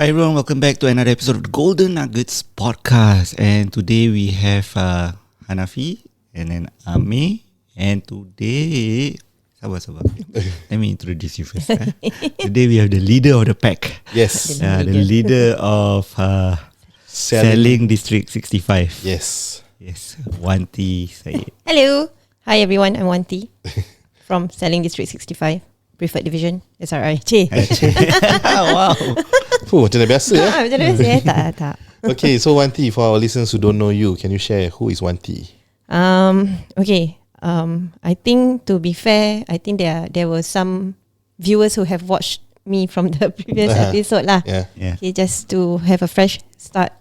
Hi everyone, welcome back to another episode of the Golden Nuggets podcast. And today we have Hanafi and then Ame. And today, sabar. Let me introduce you first. Today we have the leader of the pack. Yes. The leader of Selling District 65. Yes. Wanti Syed. Hello. Hi everyone, I'm Wanti from Selling District 65, Preferred Division, SRI. Wow. Macam dah biasa ya. Macam biasa tak. Okay, so Wanti, for our listeners who don't know you, can you share who is Wanti? Okay. I think to be fair, I think there were some viewers who have watched me from the previous episode lah. Yeah. Okay, just to have a fresh start.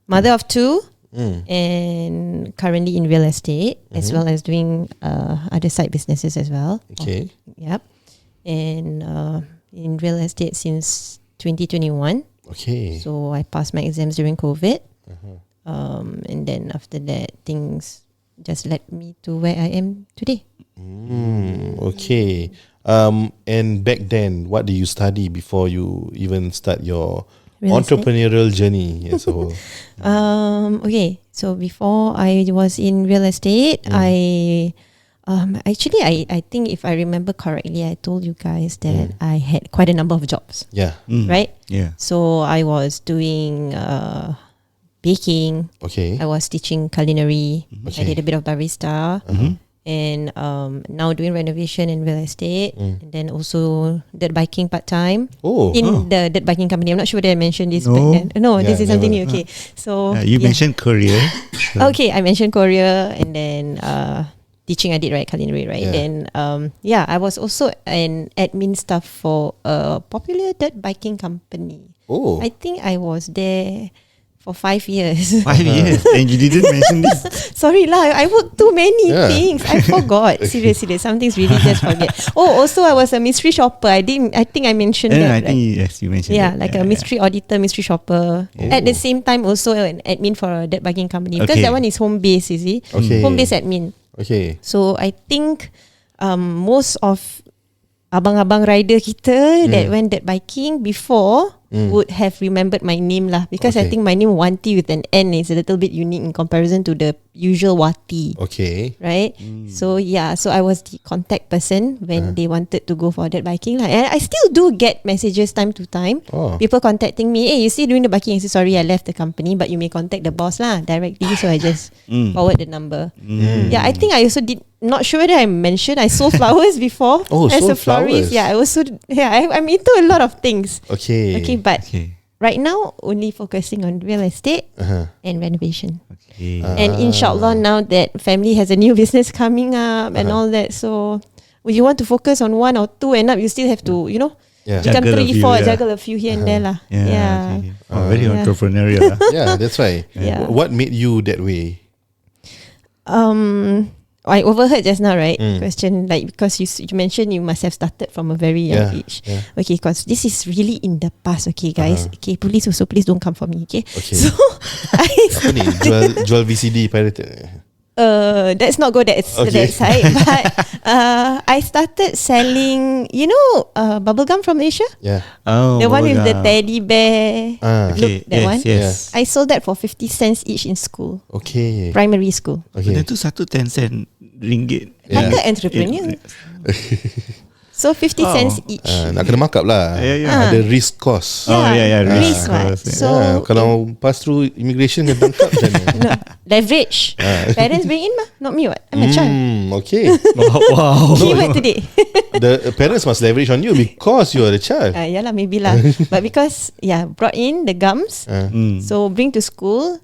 Mother of two. And currently in real estate, as well as doing other side businesses as well. Okay. Yep. And in real estate since 2021. Okay. So I passed my exams during COVID. And then after that, things just led me to where I am today. Okay. And back then, what did you study before you even start your Real entrepreneurial journey as a whole? Okay, so before I was in real estate, I think if I remember correctly, I told you guys that I had quite a number of jobs. Yeah. Right? Yeah. So I was doing baking. Okay. I was teaching culinary. Okay. I did a bit of barista. And now doing renovation in real estate. And then also dirt biking part-time. Oh. In the dirt biking company. I'm not sure whether I mentioned this No. back then. No, Yeah, this is something never. new. Okay. So You mentioned Korea. Okay, I mentioned Korea, and then teaching I did, right, culinary, right? Yeah. Then I was also an admin staff for a popular dirt biking company. Oh. I think I was there for 5 years. 5 years and you didn't mention this. Sorry lah, I worked too many Yeah. things. I forgot. Serious. Some things really just forget. Oh, also I was a mystery shopper. I think I mentioned that. I right? think yes, you mentioned Yeah, that. like a mystery auditor, mystery shopper. At the same time, also an admin for a dirt biking company. Because Okay. that one is home based, you see. Okay. Home based admin. Okay. So I think most of abang-abang rider kita that went dirt biking before would have remembered my name lah. Because I Okay. think my name Wanti with an N is a little bit unique in comparison to the usual Wati. Okay. Right? So I was the contact person when they wanted to go for dirt biking lah. And I still do get messages time to time. Oh. People contacting me, hey, you see doing the biking, I say sorry, I left the company, but you may contact the boss lah directly. So I just forward the number. Yeah, I think I also did, not sure whether I mentioned, I sold flowers before. Oh, as sold a florist. flowers. Yeah, I also, I'm into a lot of things. Okay. But Okay. right now, only focusing on real estate and renovation. Okay. And inshallah, now that family has a new business coming up and all that, so when you want to focus on one or two and up, you still have to, Yeah. macam Juggle a 3, few, 4, yeah. juggle a few here and there lah. Yeah. Okay. Very Yeah. entrepreneurial. Yeah, that's right. Yeah. What made you that way? I overheard just now, right? Question, like, because you mentioned you must have started from a very young age. Yeah. Okay, because this is really in the past, okay, guys. Okay, please don't come for me, okay? Okay. So, Apa ni? Jual VCD pirated. let's not go that side. But I started selling, bubblegum from Asia. Yeah. Oh, The one with the bubblegum. teddy bear. Okay. that one? Yes. I sold that for 50 cents each in school, Okay. primary school. Okay. Benda tu satu 10 sen ringgit. Yeah. Like an entrepreneur. So 50 cents each. Nak kena markup lah. Yeah. Ada risk cost. Oh, yeah, Risk, what? cost, yeah. So Kalau pass through immigration kena tangkap macam mana? no, leverage. Parents bring in mah, not me what. I'm a child. Okay. Wow. Keyword today. The parents must leverage on you because you are the child. Yeah lah, maybe lah. But because brought in the gums, so bring to school.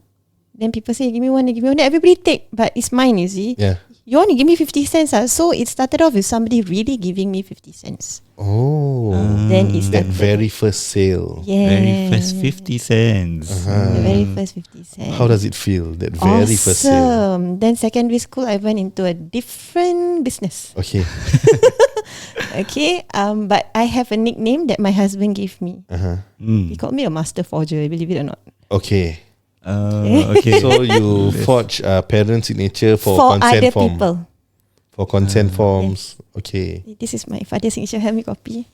Then people say, give me one. Everybody take, but it's mine, you see. Yeah. You want to give me 50 cents? So it started off with somebody really giving me 50 cents. Oh. Then it That started. very first sale. Yeah. Very first 50 cents. The very first 50 cents. How does it feel? That very first sale. Awesome. Then secondary school, I went into a different business. Okay. Okay. But I have a nickname that my husband gave me. He Mm. called me a master forger, believe it or not. Okay. Okay. So you forge parent signature for consent other form. people. For consent forms. Okay. This is my father's signature. Help me copy.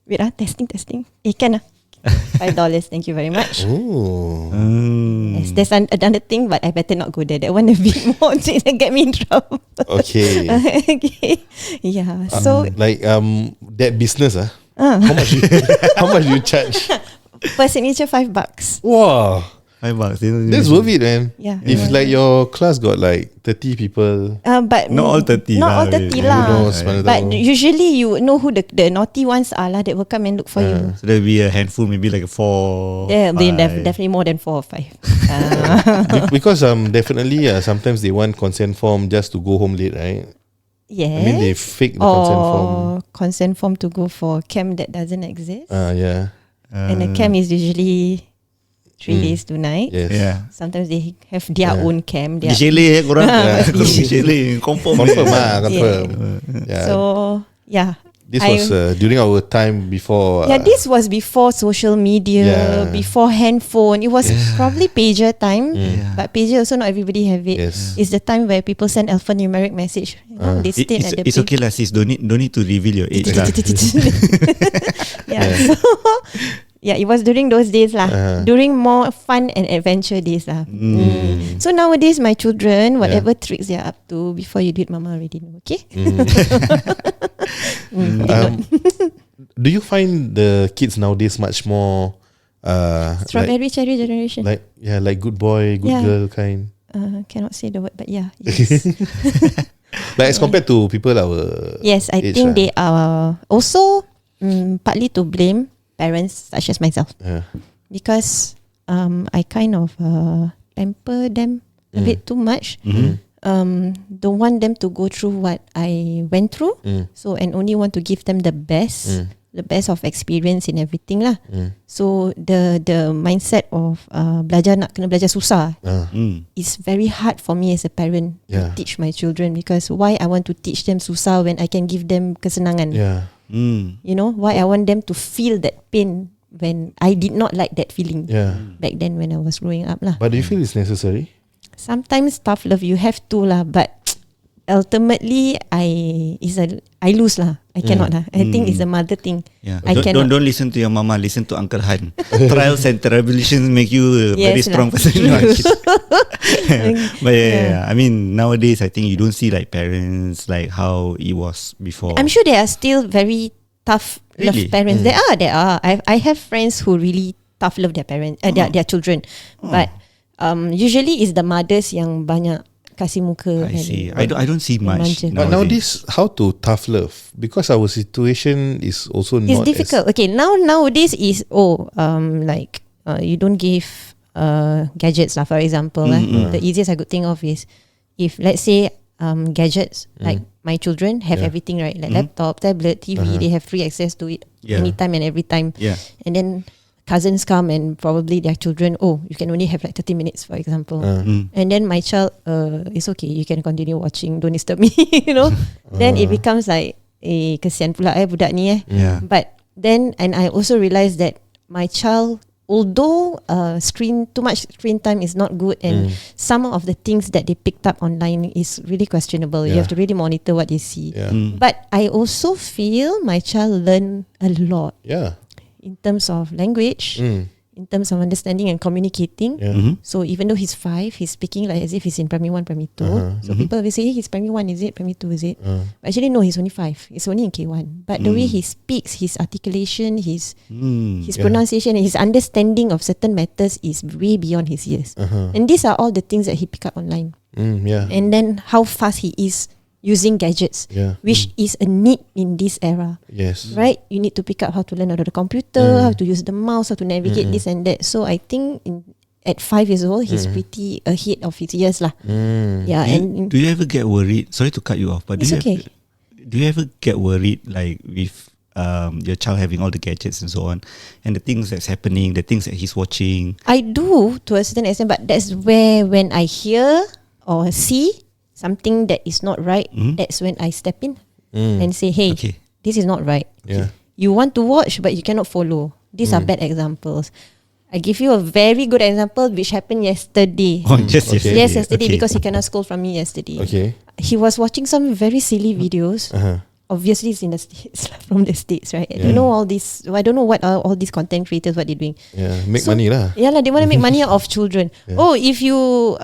Wait, testing. Can $5. Thank you very much. Oh. Yes, there's another thing, but I better not go there. That one a bit more and get me in trouble. Okay. Okay. Yeah. So like that business how much do you charge? per signature $5. Wow. $5. That's worth it, man. Yeah. If like your class got like 30 people, But Not all 30 Not lah, all 30 really. lah. Who knows, mana But tahu. usually you know who the naughty ones are lah that will come and look for you. So there'll be a handful, maybe like 4. Yeah, they 5. definitely more than 4 or 5. because definitely sometimes they want consent form just to go home late, right? Yeah. I mean they fake the consent form. Consent form to go for camp that doesn't exist. Yeah. And the camp is usually 3 days 2 nights. Yes. Yeah. Sometimes they have their own camp. Di chalet korang. Korang di chalet. Confirm. Confirm. Yeah. So yeah. This was during our time before. This was before social media, Yeah. before handphone. It was probably pager time, but pager also not everybody have it. Yes. It's the time where people send alphanumeric message. They state at the It's okay lah sis. Don't need to reveal your age lah. Yeah. Yeah, it was during those days lah. During more fun and adventure days lah. So nowadays my children, whatever tricks they are up to, before you do it, mama already know. Okay. Do you find the kids nowadays much more Strawberry cherry generation. like good boy, good girl kind? Cannot say the word, but yeah. Yes. Like as compared to people our Yes, I age think they are also partly to blame, parents such as myself, because I kind of pamper them a bit too much. Don't want them to go through what I went through, so and only want to give them the best of experience in everything lah. So the mindset of kena belajar susah is very hard for me as a parent to teach my children, because why I want to teach them susah when I can give them kesenangan? You know, why I want them to feel that pain when I did not like that feeling back then when I was growing up lah. But do you feel it's necessary? Sometimes tough love you have to lah, but ultimately I lose lah. I cannot lah. I think it's a mother thing. Yeah. I cannot. Don't listen to your mama. Listen to Uncle Han. Trials and tribulations make you a very strong person. But I mean nowadays I think you don't see like parents like how it was before. I'm sure there are still very tough love Really? parents. There are. I have friends who really tough love their parents, their children. But usually it's the mothers yang banyak kasih muka. I see. I don't see much. manja. But nowadays, how to tough love? Because our situation is also It's not difficult. Okay, nowadays is you don't give gadgets lah. For example, the easiest I could think of is if let's say gadgets like my children have everything, right, like laptop, tablet, TV, they have free access to it anytime and every time. And then cousins come and probably their children, you can only have like 30 minutes, for example. And then my child, it's okay, you can continue watching, don't disturb me, you know. Then it becomes like, kesian pula budak ni . But then, and I also realized that my child, although too much screen time is not good, and some of the things that they picked up online is really questionable. You have to really monitor what they see. But I also feel my child learn a lot. In terms of language, in terms of understanding and communicating. So even though he's 5, he's speaking like as if he's in primary 1, primary 2. So people will say, he's primary 1, is it? Primary 2, is it? But actually no, he's only 5. He's only in K1. But the way he speaks, his articulation, his pronunciation, and his understanding of certain matters is way beyond his years. And these are all the things that he pick up online. And then how fast he is using gadgets, which is a need in this era. Right? You need to pick up how to learn out of the computer, how to use the mouse, how to navigate this and that. So I think at 5 years old, he's pretty ahead of his years lah. Do you ever get worried? Sorry to cut you off, but it's do you ever get worried like with your child having all the gadgets and so on, and the things that's happening, the things that he's watching? I do to a certain extent, but that's where when I hear or see something that is not right, that's when I step in and say, hey, this is not right. You want to watch, but you cannot follow. These are bad examples. I give you a very good example which happened yesterday. Yes, yesterday, because he cannot scold from me yesterday. He was watching some very silly videos obviously it's in the States, from the States, right? I don't know all this. I don't know what are all these content creators, what they're doing. Yeah, make money lah. Yeah, they want to make money out of children. Yeah. Oh, if you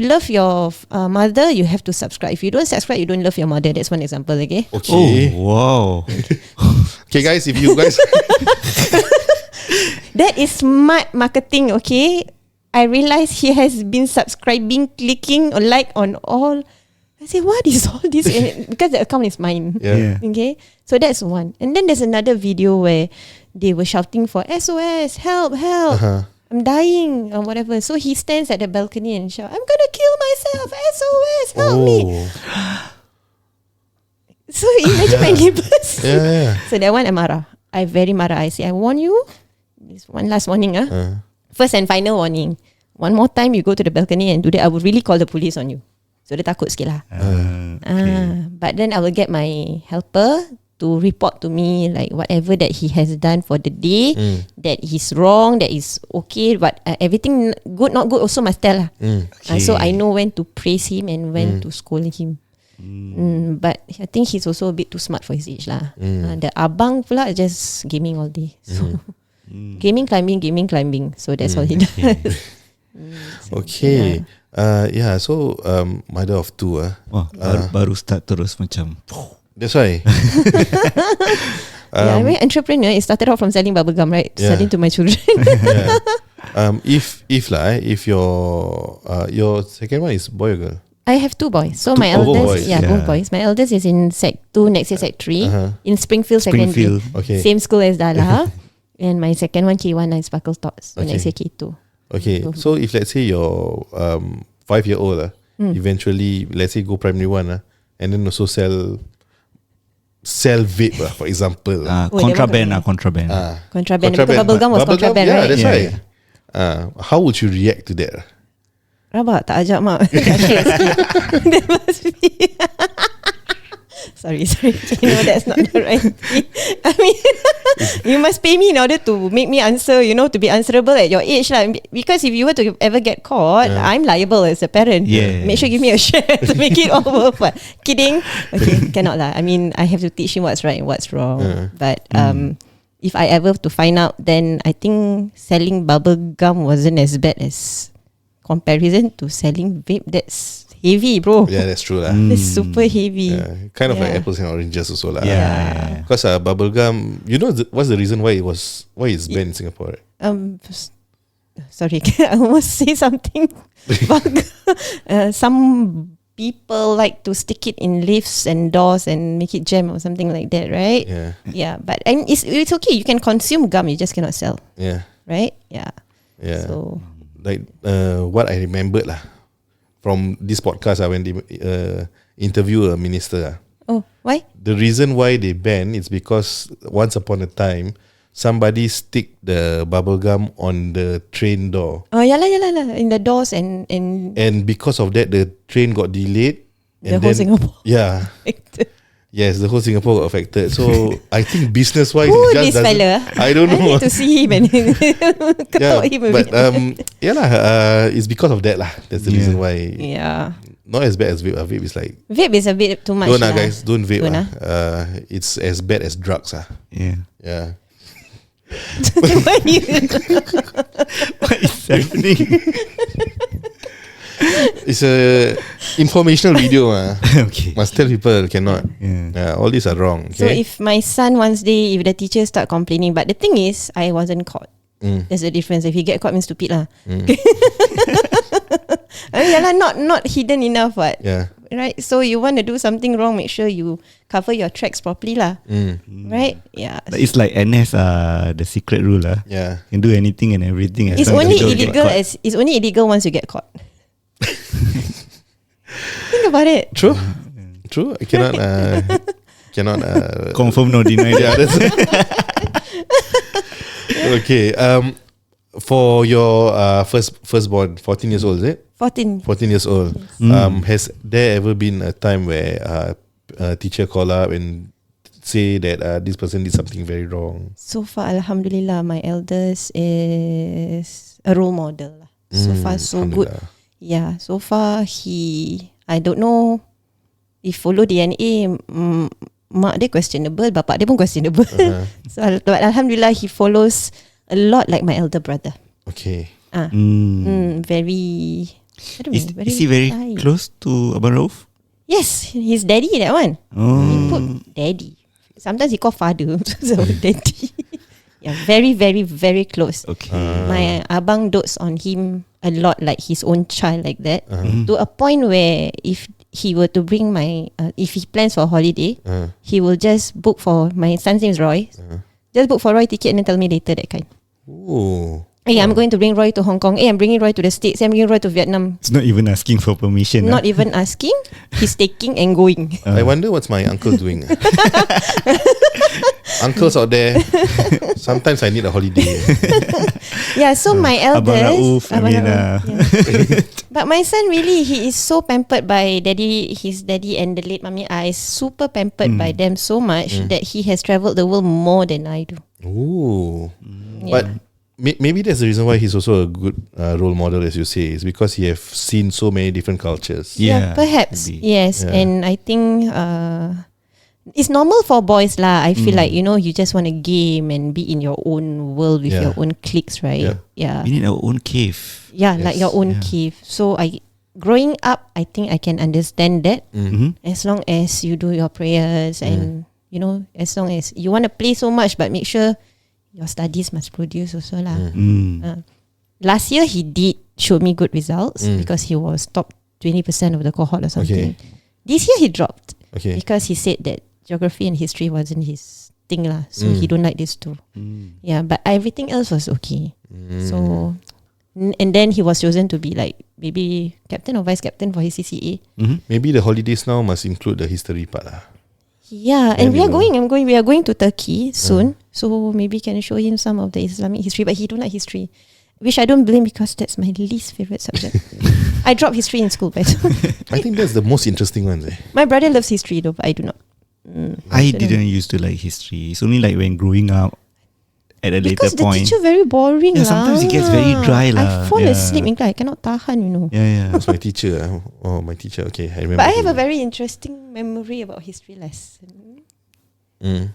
love your mother, you have to subscribe. If you don't subscribe, you don't love your mother. That's one example, okay? Okay. Oh, wow. Okay, guys, if you guys That is smart marketing, okay? I realize he has been subscribing, clicking or like on all. I say, what is all this? Because the account is mine. Yeah. Okay, so that's one. And then there's another video where they were shouting for SOS, help, help. I'm dying or whatever. So he stands at the balcony and shout, I'm gonna kill myself, SOS, help me. So imagine my neighbors. Yeah. So that one I marah. I very marah. I say, I warn you. This one last warning. First and final warning. One more time you go to the balcony and do that, I would really call the police on you. So dia takut sikit lah. But then I will get my helper to report to me like whatever that he has done for the day, that he's wrong, that is okay, but everything good, not good also must tell lah. So I know when to praise him and when to scold him. But I think he's also a bit too smart for his age lah. The abang pula just gaming all day. So gaming, climbing. So that's all he does. Okay. Yeah. So mother of two. Baru start terus macam. That's why. I mean, entrepreneur. It started out from selling bubble gum, right? Yeah. Selling to my children. If your second one is boy or girl? I have two boys. So my both eldest, boys. both boys. My eldest is in Sec 2, next year Sec 3 in Springfield Secondary. Okay. Same school as Dala. And my second one, K1, is Sparkle Tots. So next year K2. Okay. So if let's say your 5-year-old eventually, let's say go primary 1 and then also sell vape for example. Contraband. Contraband. Because bubble gum was contraband, yeah, right? That's right. How would you react to that? Rabak, tak ajak mak. That must be. Sorry. That's not the right thing. I mean, you must pay me in order to make me answer, to be answerable at your age lah. Because if you were to ever get caught, I'm liable as a parent. Yeah. Make sure you give me a share to make it all worth. Kidding. Okay, cannot lah. I mean, I have to teach him what's right and what's wrong. But if I ever to find out, then I think selling bubble gum wasn't as bad as comparison to selling vape. That's heavy, bro. Yeah, that's true lah. It's super heavy. Kind of like apples and oranges also lah. Yeah. Because bubble gum, what's the reason why it's banned in Singapore? Right? Sorry, I almost say something. Some people like to stick it in lifts and doors and make it jam or something like that, right? Yeah. But it's okay. You can consume gum, you just cannot sell. Yeah. Right? Yeah. So like what I remembered lah from this podcast when they interview a minister. Oh, why? The reason why they ban is because once upon a time somebody stick the bubble gum on the train door. Oh, yalah, in the doors and because of that the train got delayed. The whole Singapore. Yeah. Yes, the whole Singapore got affected. So I think business wise, who is this fella? I don't know. I need to see him and ketok him a bit. It's because of that lah. That's the reason why. Yeah. Not as bad as vape. Vape is like. Vape is a bit too much. Don't guys, don't vape. Don't it's as bad as drugs. Yeah. What is happening? It's a informational video. Okay. Must tell people cannot. All these are wrong. So Okay? if my son if the teacher start complaining, but the thing is, I wasn't caught. There's a difference. If you get caught, means stupid lah. Not hidden enough, what? Yeah. Right. So you want to do something wrong, make sure you cover your tracks properly lah. Right. Yeah. But it's like NS, the secret rule lah. Yeah. Can do anything and everything. It's only illegal once you get caught. Think about it. True. I cannot. Confirm, no deny. That's okay. For your firstborn, 14 years old, is it? 14. 14 years old. Has there ever been a time where a teacher call up and say that this person did something very wrong? So far, Alhamdulillah, my eldest is a role model. So far, so good. Yeah, so far I don't know if follow DNA. mak dia questionable, bapak dia pun questionable. So but alhamdulillah he follows a lot like my elder brother. Okay. Very. I don't know, Is he very shy. close to Abang Rauf? Yes, his daddy, that one. He put daddy. Sometimes he call father. So daddy. Yeah, very, very, very close. Okay. My abang dotes on him a lot, like his own child, like that. To a point where if he were to bring if he plans for a holiday, he will just book for, my son's name is Roy. Just book for Roy ticket and then tell me later, that kind. Oh. Hey, I'm going to bring Roy to Hong Kong. Hey, I'm bringing Roy to the States. I'm bringing Roy to Vietnam. It's not even asking for permission. Not even asking. He's taking and going. I wonder what's my uncle doing. Uncles out there, sometimes I need a holiday. Yeah, so my Abang eldest, Rauf, I mean, but my son really, he is so pampered by his daddy and the late mummy. I super pampered by them so much that he has travelled the world more than I do. Ooh. Yeah. But maybe that's the reason why he's also a good role model, as you say, is because he have seen so many different cultures. Yeah, perhaps. maybe. Yes, Yeah. and I think it's normal for boys lah. I feel like, you just want to game and be in your own world with your own cliques, right? Yeah. We need our own cave. Yeah, like your own Yeah. cave. So growing up, I think I can understand that. As long as you do your prayers and as long as you want to play so much, but make sure your studies must produce also lah. Last year he did show me good results because he was top 20% of the cohort or something. This year he dropped because he said that geography and history wasn't his thing lah. So he don't like this too. Yeah, but everything else was okay. So and then he was chosen to be like maybe captain or vice captain for his CCA. Maybe the holidays now must include the history part lah. Yeah, and we are going to Turkey soon. So maybe can show him some of the Islamic history, but he don't like history, which I don't blame because that's my least favorite subject. I dropped history in school, but I think that's the most interesting one. my brother loves history though, but I do not. I didn't used to like history. It's only like when growing up at a Because later the point. teacher very boring Yeah, sometimes it gets very dry lah. I fall Yeah. asleep in class. I cannot tahan, Yeah. That's my teacher. Oh, my teacher. Okay, I remember. But I have a him. very interesting memory about history lesson. Mm.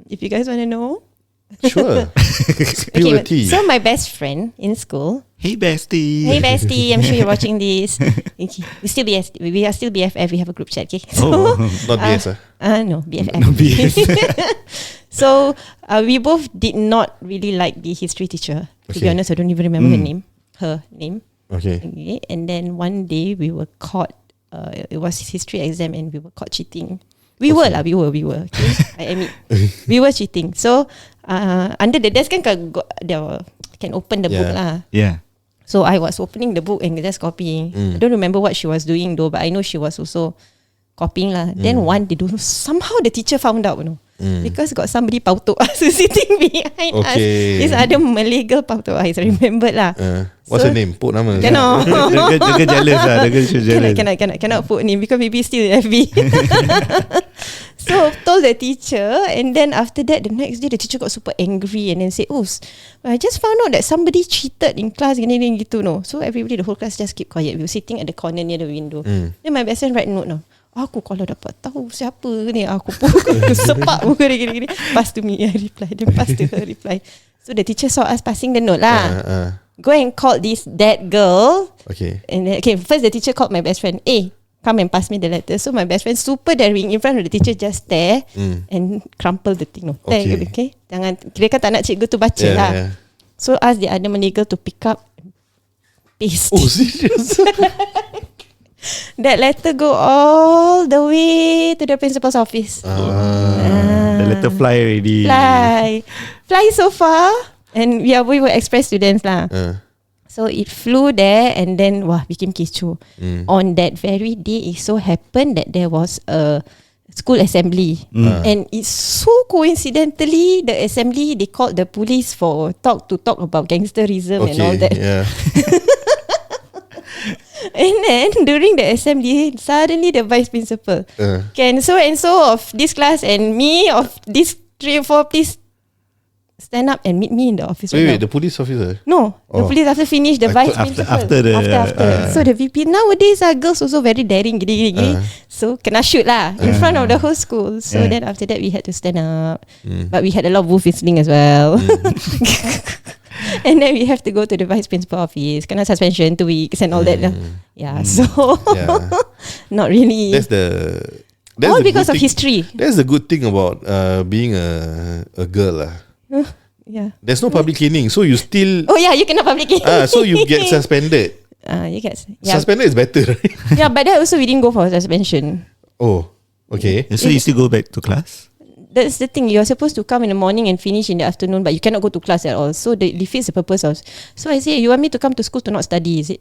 If you guys want to know. Sure. Spill the tea. So my best friend in school. Hey bestie. Hey bestie, I'm sure you're watching this. Okay. We are still BFF. We have a group chat. Okay. So, Oh, Not BS. no BFF. no BS. So we both did not really like the history teacher. To be Okay. honest, I don't even remember her name. Okay. Okay. And then one day we were caught. It was his history exam, and we were caught cheating. We were. Okay? I admit, we were cheating. So under the desk can open the book lah. Yeah. So I was opening the book and just copying. I don't remember what she was doing though, but I know she was also copying lah. Then one day, somehow the teacher found out, because got somebody pautuk us sitting behind us. This other Malay girl pautuk us. I remember lah. What's her name? Put nama. Cannot. Dia jealous lah. Dia jealous. Cannot put name because maybe still in FB. So told the teacher, and then after that, the next day the teacher got super angry and then said, "Oh, I just found out that somebody cheated in class." Gini gitu, no. So everybody, the whole class just keep quiet. We were sitting at the corner near the window. Then my best friend write note now. Aku kalau dapat tahu siapa ni, aku pukul sepak muka dia gini-gini. Pass to me, I reply. Then pass to her, reply. So the teacher saw us passing the note lah. Go and call that girl. Okay. And then, first the teacher called my best friend. Come and pass me the letter. So my best friend super daring in front of the teacher, just stare and crumple the thing. No. Okay. Jangan, kira kan tak nak cikgu tu baca lah. Yeah. So ask the other Malay girl to pick up, paste. Oh, serious? That letter go all the way to the principal's office. The letter fly already. Fly so far. And we were express students lah. So it flew there and then became kecoh. On that very day, it so happened that there was a school assembly. And it's so coincidentally, the assembly, they called the police for talk about gangsterism and all that. Yeah. And then during the assembly, suddenly the vice principal, can so and so of this class and me of this 3 or 4 please stand up and meet me in the office. Wait, the police officer? No, the police after finish the vice principal. After. So the VP nowadays girls also very daring. So kena shoot lah in front of the whole school. So then after that we had to stand up, but we had a lot of wolf whistling as well. And then we have to go to the vice principal office, kena suspension 2 weeks and all that. So not really. That's all because of history. That's the good thing about being a girl. Yeah. There's no public caning, so you still. Oh yeah, you cannot public cane. So you get suspended. You get suspended is better, right? Yeah, but that also we didn't go for suspension. Oh, okay. So you still go back to class? That's the thing. You're supposed to come in the morning and finish in the afternoon, but you cannot go to class at all. So they defeats the purpose of. So I say, you want me to come to school to not study? Is it?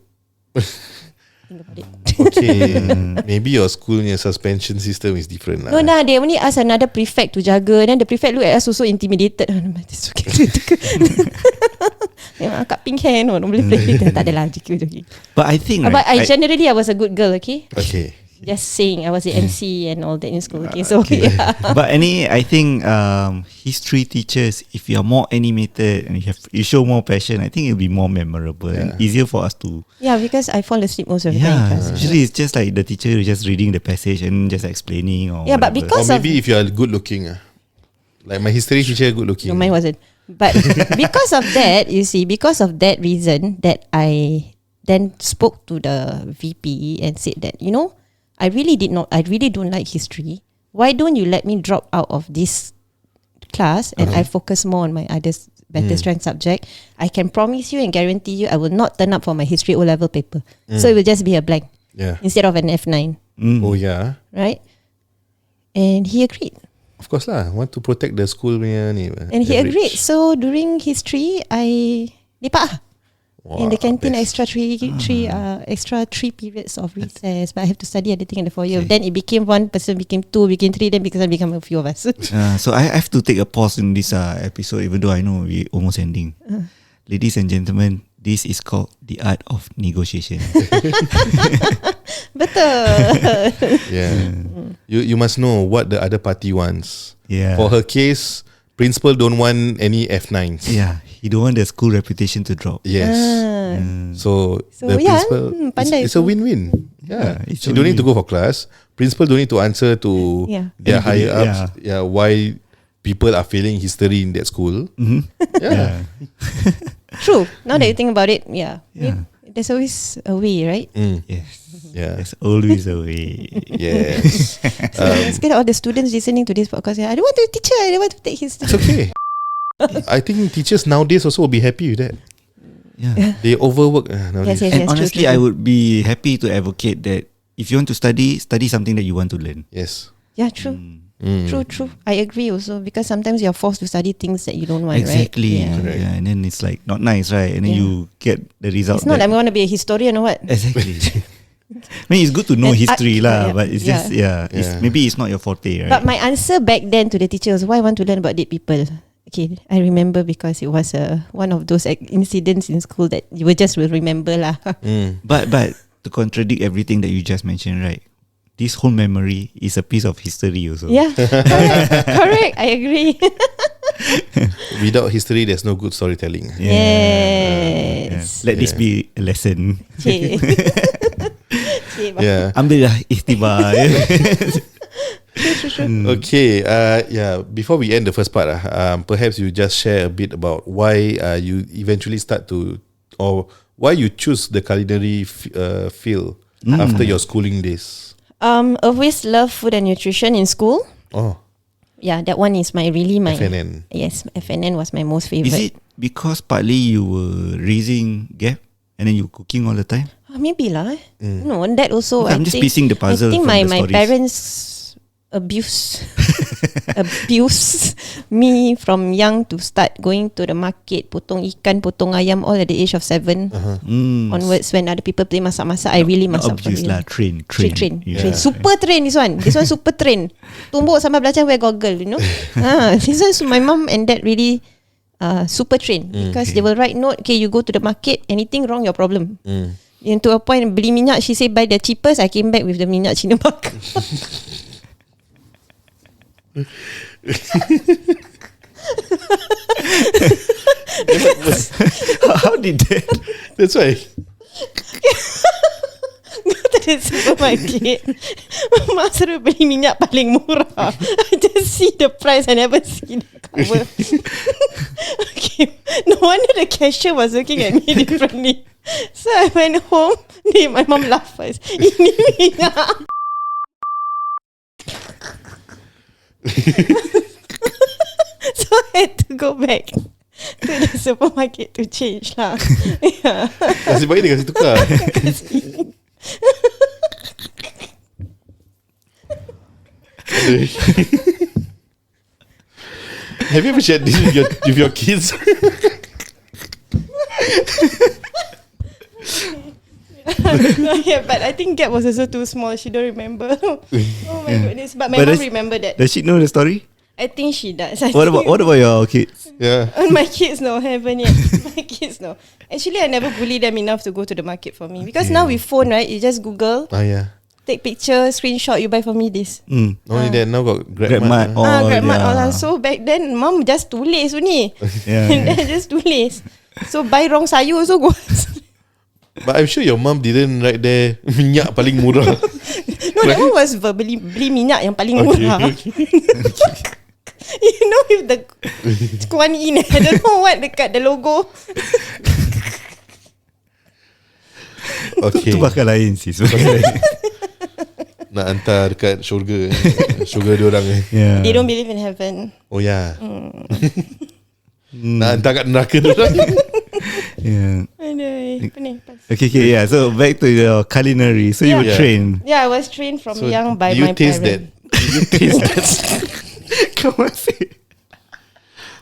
Think about it. Okay, maybe your school suspension system is different. No, they only ask another prefect to jaga. Then the prefect look at us also intimidated. It's okay. Memang akak pink hair, no boleh play. Tak adalah. But I think, but generally I was a good girl. Okay. Okay. Just saying, I was the MC and all that in school. Okay, so yeah. But I think history teachers, if you are more animated and you show more passion, I think it'll be more memorable and easier for us to. Yeah, because I fall asleep most of the time. Usually it's just like the teacher is just reading the passage and just explaining or. Yeah, but because or maybe if you are good looking, like my history teacher, good looking. No, mine wasn't. But because of that, you see, because of that reason, that I then spoke to the VP and said that, I really don't like history. Why don't you let me drop out of this class and I focus more on my other better strength subject? I can promise you and guarantee you I will not turn up for my history O-level paper. So it will just be a blank instead of an F9. Oh yeah. Right? And he agreed. Of course lah. Want to protect the school ni. And he agreed. So during history, I lepak. In the canteen, extra three periods of recess, but I have to study everything in the 4 year. Then it became one person, became two, became three, then became a few of us. So I have to take a pause in this episode, even though I know we're almost ending. Ladies and gentlemen, this is called the art of negotiation. Betul. Yeah. You must know what the other party wants. Yeah. For her case, principal don't want any F9s. Yeah, he don't want the school reputation to drop. Yes. So the principal, it's a win-win. Yeah. She don't need to go for class. Principal don't need to answer to their higher ups. Yeah, why people are failing history in that school. Yeah. True. Now that you think about it, there's always a way, right? Yes. Yeah. There's always a way. Yes. Let's get all the students listening to this podcast. I don't want to be a teacher. I don't want to take history. It's okay. I think teachers nowadays also will be happy with that. Yeah. They overwork nowadays. Yes, and honestly, true. I would be happy to advocate that if you want to study something that you want to learn. Yes. Yeah, true. True. I agree also, because sometimes you're forced to study things that you don't want, exactly. right? Exactly. Yeah, and then it's like not nice, right? And then you get the result. It's not like I want to be a historian or what. Exactly. I mean, it's good to know history but it's just maybe it's not your forte, right? But my answer back then to the teacher was, why I want to learn about dead people? Okay, I remember because it was one of those incidents in school that you will remember lah. But to contradict everything that you just mentioned, right? This whole memory is a piece of history also. Yeah, correct. I agree. Without history, there's no good storytelling. Yes. Let this be a lesson. Okay. Ambillah ikhtibar. Okay. Before we end the first part, perhaps you just share a bit about why you eventually start to, or why you choose the culinary field after your schooling days. Always love food and nutrition in school. Oh. Yeah, that one is my FNN. Yes, FNN was my most favorite. Is it because partly you were raising Gap and then you cooking all the time? Maybe lah. No, and that also. I'm just piecing the puzzle. I think my parents abuse me from young to start going to the market, potong ikan, potong ayam, all at the age of 7 onwards. When other people play masak-masak, I really masak. Abuse lah, train. Super train this one. This one super train. Tumbuk sampai belajar wear goggle, This one my mom and dad really super train, because they will write note. Okay, you go to the market, anything wrong, your problem. And to a point, beli minyak, she say buy the cheapest. I came back with the minyak Cinamak. How did that? That's why. Go to the supermarket. Mak suruh beli minyak paling murah. I just see the price. I never see the cover. Okay. No wonder the cashier was looking at me differently. So I went home. My mom laughed first. Ini minyak. So I had to go back to the supermarket to change lah. Yeah. Nasib baik dia kasi tukar. Have you ever shared this with your kids? Yeah, but I think Gap was also too small. She don't remember. Oh my goodness! But my mom remember that. Does she know the story? I think she does. What about your kids? Yeah. My kids no, haven't yet. My kids no. Actually, I never bully them enough to go to the market for me because now with phone, right? You just Google, Yeah. take picture, screenshot. You buy for me this. Only that now got Grabmart. Grabmart. So back then, mom just tulis only. And then just tulis. So buy wrong sayur also go. But I'm sure your mom didn't write there minyak paling murah. No, that one was verbally beli minyak yang paling murah. You know, with the Kuan Yin, I don't know what dekat the logo. Okay. Tu bakal lain sis. Nak hantar dekat syurga. Syurga diorang. They don't believe in heaven. Oh yeah. Nak hantar kat neraka diorang. Okay, yeah. So back to your culinary. So you were trained. Yeah, I was trained from young by my parents. Do you taste that? Come on, say.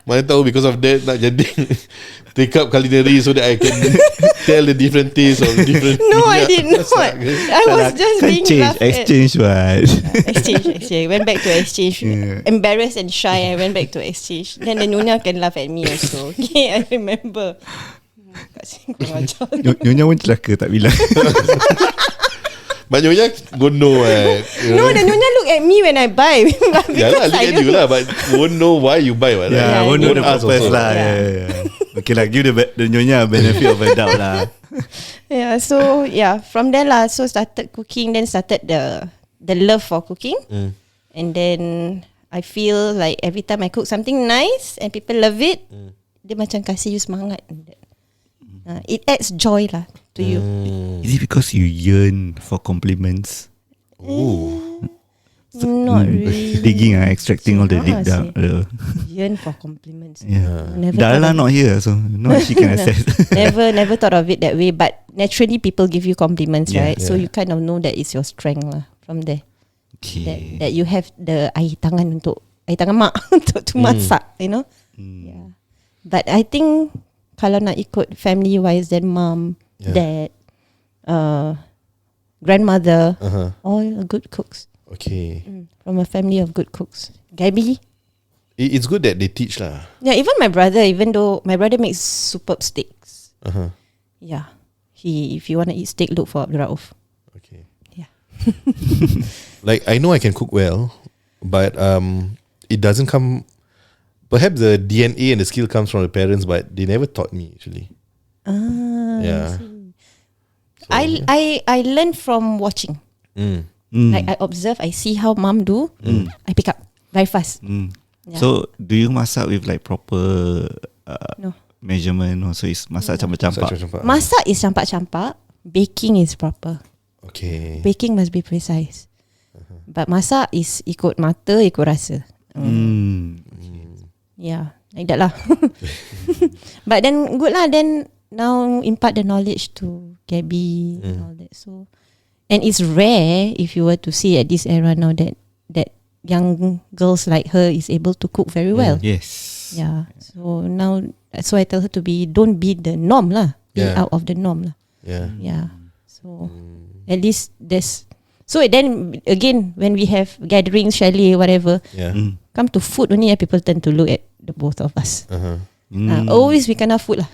Mana tahu because of that nak jadi take up culinary so that I can tell the different taste of different. No, I did not. I was just being laughed at. Exchange, what? Exchange. Went back to exchange. Embarrassed and shy, I went back to exchange. Then the Nyonya can laugh at me also. Okay, I remember. Nyonya pun celaka tak bilang. But Nyonya won't know. No, the Nyonya look at me when I buy. Yeah, look at you lah, but won't know why you buy. Yeah, won't know the purpose lah. Okay lah, give the Nyonya benefit of a doubt lah. Yeah, so from there lah, so started cooking, then started the love for cooking, and then I feel like every time I cook something nice and people love it, dia macam kasih you semangat. It adds joy lah to you. Is it because you yearn for compliments? Not really. Digging extracting all the deep down. Yearn for compliments. Darla not here, so no, she can assess. Never thought of it that way. But naturally, people give you compliments, right? So you kind of know that it's your strength lah from there. Okay. That you have the air tangan mak untuk masak, you know. Yeah. But I think kalau nak ikut family wise, then mom, dad, grandmother, all good cooks. Okay. From a family of good cooks. Gabby. It's good that they teach lah. Yeah, even my brother, even though my brother makes superb steaks. Yeah. If you want to eat steak, look for Abdul Rauf. Okay. Yeah. Like I know I can cook well, but it doesn't come. Perhaps the DNA and the skill comes from the parents, but they never taught me actually. Yeah. I learned from watching. Like I observe, I see how mom do. I pick up very fast. Yeah. So do you masak with like proper No. measurement? Or so it's masak campak-campak? Masak is campak-campak. Baking is proper. Okay. Baking must be precise. But masak is ikut mata, ikut rasa. Yeah, like that lah. But then good lah. Then now impart the knowledge to Gabby and all that. So, and it's rare if you were to see at this era now that young girls like her is able to cook very well. Yes. Yeah. So now, so I tell her to don't be the norm lah. Be out of the norm lah. Yeah. Yeah. So at least there's. So then again, when we have gatherings, chalet, whatever, come to food only, people tend to look at the both of us. Always we kena food lah.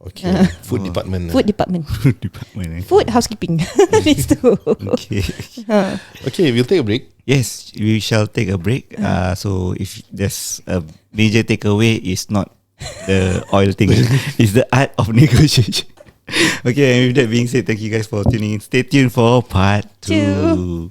Okay. Food department. Food department. Food department. Food housekeeping. These two. Okay. Okay, we'll take a break. Yes, we shall take a break. So if there's a major takeaway, it's not the oil thing. It's the art of negotiation. Okay, and with that being said, thank you guys for tuning in. Stay tuned for part 2.